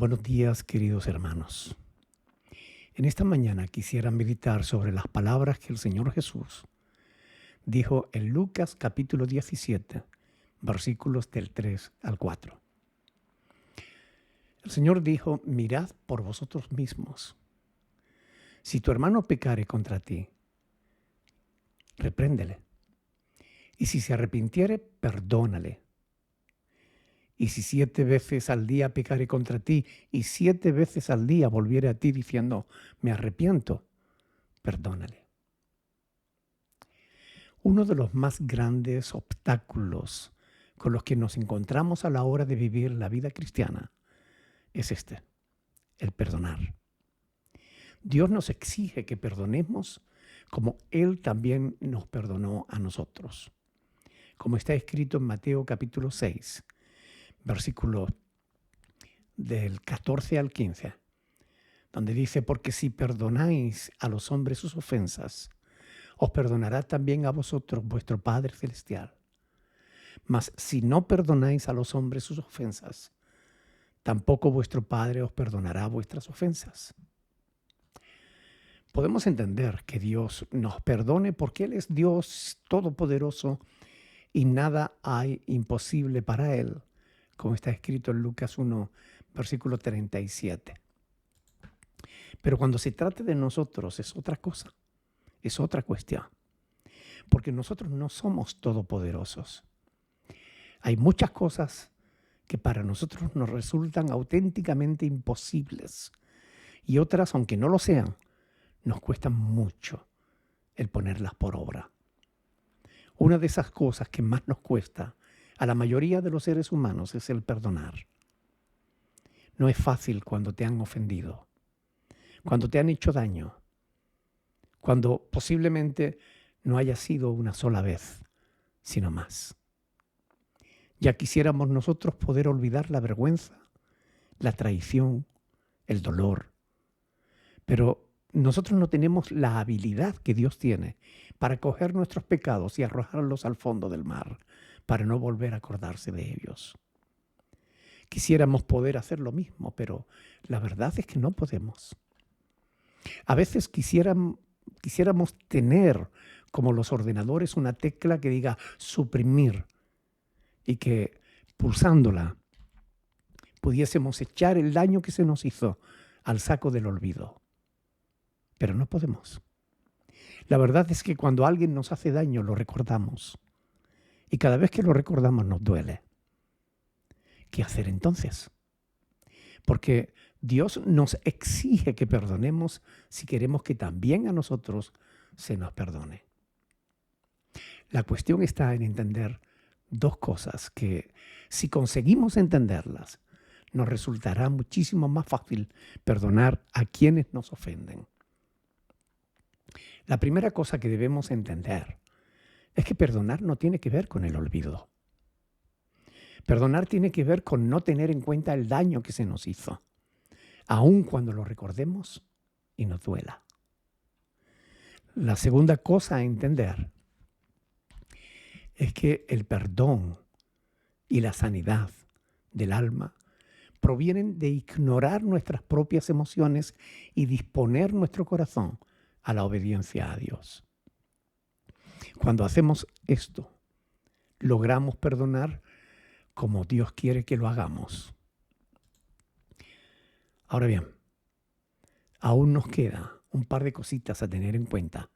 Buenos días, queridos hermanos. En esta mañana quisiera meditar sobre las palabras que el Señor Jesús dijo en Lucas capítulo 17, versículos del 3 al 4. El Señor dijo: mirad por vosotros mismos. Si tu hermano pecare contra ti, repréndele. Y si se arrepintiere, perdónale. Y si 7 veces al día pecare contra ti, y 7 veces al día volviere a ti diciendo: me arrepiento, perdónale. Uno de los más grandes obstáculos con los que nos encontramos a la hora de vivir la vida cristiana es el perdonar. Dios nos exige que perdonemos como Él también nos perdonó a nosotros. Como está escrito en Mateo capítulo 6, versículo del 14 al 15, donde dice: porque si perdonáis a los hombres sus ofensas, os perdonará también a vosotros vuestro Padre Celestial. Mas si no perdonáis a los hombres sus ofensas, tampoco vuestro Padre os perdonará vuestras ofensas. Podemos entender que Dios nos perdone porque Él es Dios todopoderoso y nada hay imposible para Él, como está escrito en Lucas 1, versículo 37. Pero cuando se trata de nosotros es otra cosa, es otra cuestión, porque nosotros no somos todopoderosos. Hay muchas cosas que para nosotros nos resultan auténticamente imposibles y otras, aunque no lo sean, nos cuestan mucho el ponerlas por obra. Una de esas cosas que más nos cuesta a la mayoría de los seres humanos es el perdonar. No es fácil cuando te han ofendido, cuando te han hecho daño, cuando posiblemente no haya sido una sola vez, sino más. Ya quisiéramos nosotros poder olvidar la vergüenza, la traición, el dolor, pero nosotros no tenemos la habilidad que Dios tiene para coger nuestros pecados y arrojarlos al fondo del mar, para no volver a acordarse de ellos. Quisiéramos poder hacer lo mismo, pero la verdad es que no podemos. A veces quisiéramos tener, como los ordenadores, una tecla que diga suprimir y que pulsándola pudiésemos echar el daño que se nos hizo al saco del olvido. Pero no podemos. La verdad es que cuando alguien nos hace daño lo recordamos. Y cada vez que lo recordamos nos duele. ¿Qué hacer entonces? Porque Dios nos exige que perdonemos si queremos que también a nosotros se nos perdone. La cuestión está en entender dos cosas que, si conseguimos entenderlas, nos resultará muchísimo más fácil perdonar a quienes nos ofenden. La primera cosa que debemos entender es que perdonar no tiene que ver con el olvido. Perdonar tiene que ver con no tener en cuenta el daño que se nos hizo, aun cuando lo recordemos y nos duela. La segunda cosa a entender es que el perdón y la sanidad del alma provienen de ignorar nuestras propias emociones y disponer nuestro corazón a la obediencia a Dios. Cuando hacemos esto, logramos perdonar como Dios quiere que lo hagamos. Ahora bien, aún nos queda un par de cositas a tener en cuenta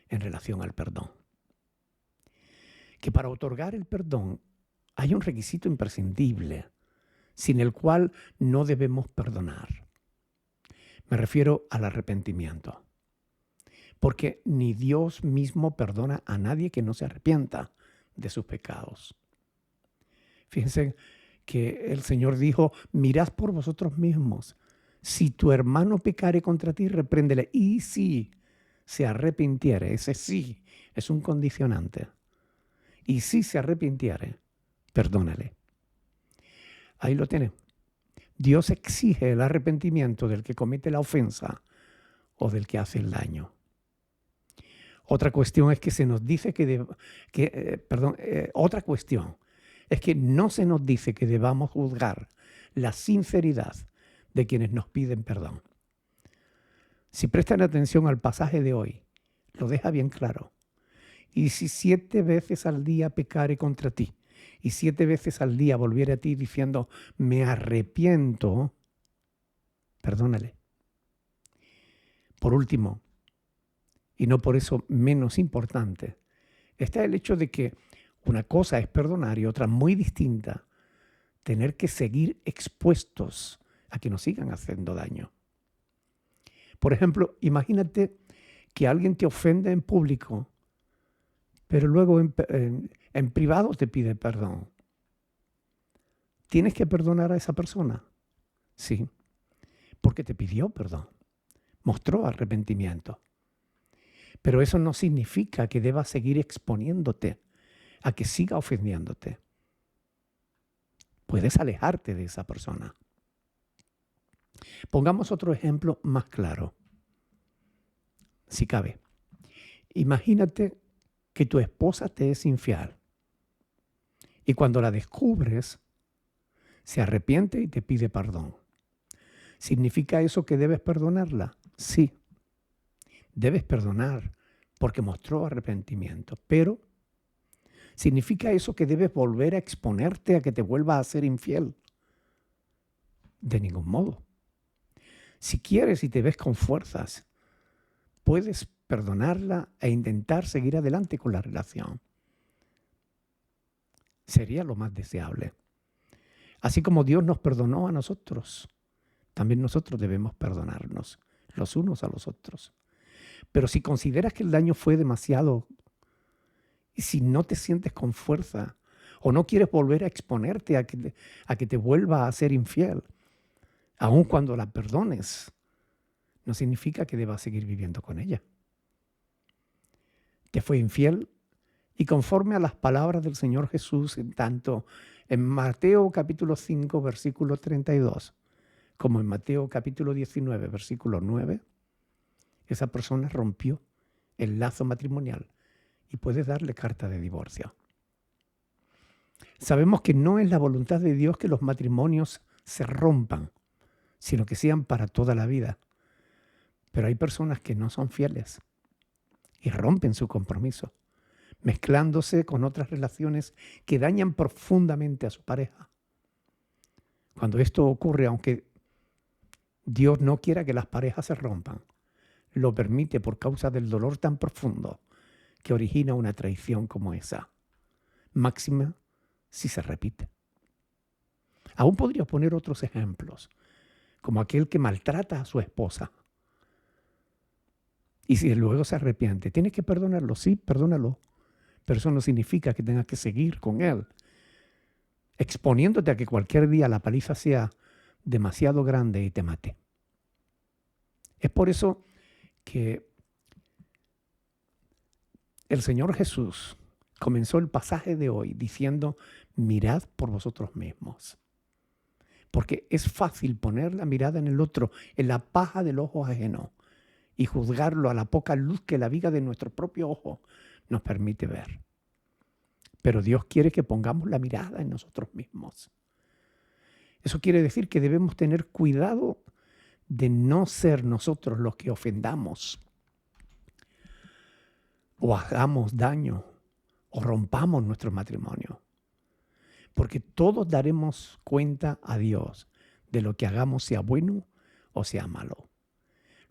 en relación al perdón. Que para otorgar el perdón hay un requisito imprescindible, sin el cual no debemos perdonar. Me refiero al arrepentimiento. Porque ni Dios mismo perdona a nadie que no se arrepienta de sus pecados. Fíjense que el Señor dijo: mirad por vosotros mismos. Si tu hermano pecare contra ti, repréndele. Y si se arrepintiere, ese sí es un condicionante. Y si se arrepintiere, perdónale. Ahí lo tiene. Dios exige el arrepentimiento del que comete la ofensa o del que hace el daño. Otra cuestión es que se nos dice otra cuestión es que no se nos dice que debamos juzgar la sinceridad de quienes nos piden perdón. Si prestan atención al pasaje de hoy, lo deja bien claro. Y si 7 veces al día pecare contra ti, y 7 veces al día volviere a ti diciendo, me arrepiento, perdónale. Por último, y no por eso menos importante, está el hecho de que una cosa es perdonar y otra muy distinta, tener que seguir expuestos a que nos sigan haciendo daño. Por ejemplo, imagínate que alguien te ofende en público, pero luego en privado te pide perdón. ¿Tienes que perdonar a esa persona? Sí, porque te pidió perdón, mostró arrepentimiento. Pero eso no significa que debas seguir exponiéndote a que siga ofendiéndote. Puedes alejarte de esa persona. Pongamos otro ejemplo más claro, si cabe. Imagínate que tu esposa te es infiel y cuando la descubres, se arrepiente y te pide perdón. ¿Significa eso que debes perdonarla? Sí, debes perdonar porque mostró arrepentimiento, pero ¿significa eso que debes volver a exponerte a que te vuelva a ser infiel? De ningún modo. Si quieres y te ves con fuerzas, puedes perdonarla e intentar seguir adelante con la relación. Sería lo más deseable. Así como Dios nos perdonó a nosotros, también nosotros debemos perdonarnos los unos a los otros. Pero si consideras que el daño fue demasiado y si no te sientes con fuerza o no quieres volver a exponerte a que te vuelva a ser infiel, aun cuando la perdones, no significa que debas seguir viviendo con ella. Te fue infiel y conforme a las palabras del Señor Jesús, tanto en Mateo capítulo 5, versículo 32, como en Mateo capítulo 19, versículo 9, esa persona rompió el lazo matrimonial y puedes darle carta de divorcio. Sabemos que no es la voluntad de Dios que los matrimonios se rompan, sino que sean para toda la vida. Pero hay personas que no son fieles y rompen su compromiso, mezclándose con otras relaciones que dañan profundamente a su pareja. Cuando esto ocurre, aunque Dios no quiera que las parejas se rompan, lo permite por causa del dolor tan profundo que origina una traición como esa. Máxima si se repite. Aún podría poner otros ejemplos, como aquel que maltrata a su esposa. Y si luego se arrepiente, ¿tienes que perdonarlo? Sí, perdónalo. Pero eso no significa que tengas que seguir con él, exponiéndote a que cualquier día la paliza sea demasiado grande y te mate. Es por eso que el Señor Jesús comenzó el pasaje de hoy diciendo, mirad por vosotros mismos. Porque es fácil poner la mirada en el otro, en la paja del ojo ajeno, y juzgarlo a la poca luz que la viga de nuestro propio ojo nos permite ver. Pero Dios quiere que pongamos la mirada en nosotros mismos. Eso quiere decir que debemos tener cuidado de no ser nosotros los que ofendamos o hagamos daño o rompamos nuestro matrimonio. Porque todos daremos cuenta a Dios de lo que hagamos, sea bueno o sea malo.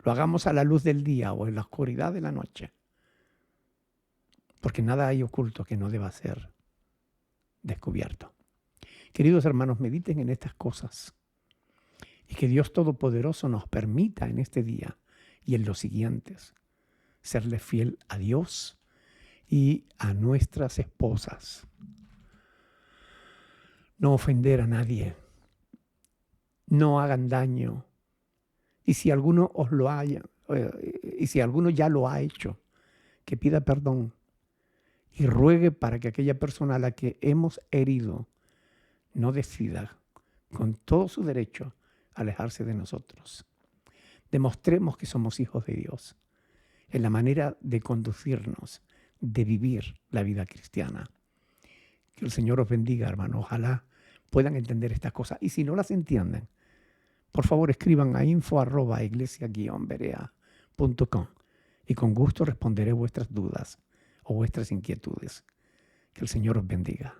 Lo hagamos a la luz del día o en la oscuridad de la noche. Porque nada hay oculto que no deba ser descubierto. Queridos hermanos, mediten en estas cosas y que Dios Todopoderoso nos permita en este día y en los siguientes serle fiel a Dios y a nuestras esposas. No ofender a nadie. No hagan daño. Y si alguno os lo haya, y si alguno ya lo ha hecho, que pida perdón y ruegue para que aquella persona a la que hemos herido no decida con todo su derecho alejarse de nosotros. Demostremos que somos hijos de Dios en la manera de conducirnos, de vivir la vida cristiana. Que el Señor os bendiga, hermano. Ojalá puedan entender estas cosas. Y si no las entienden, por favor escriban a info@iglesia-berea.com y con gusto responderé vuestras dudas o vuestras inquietudes. Que el Señor os bendiga.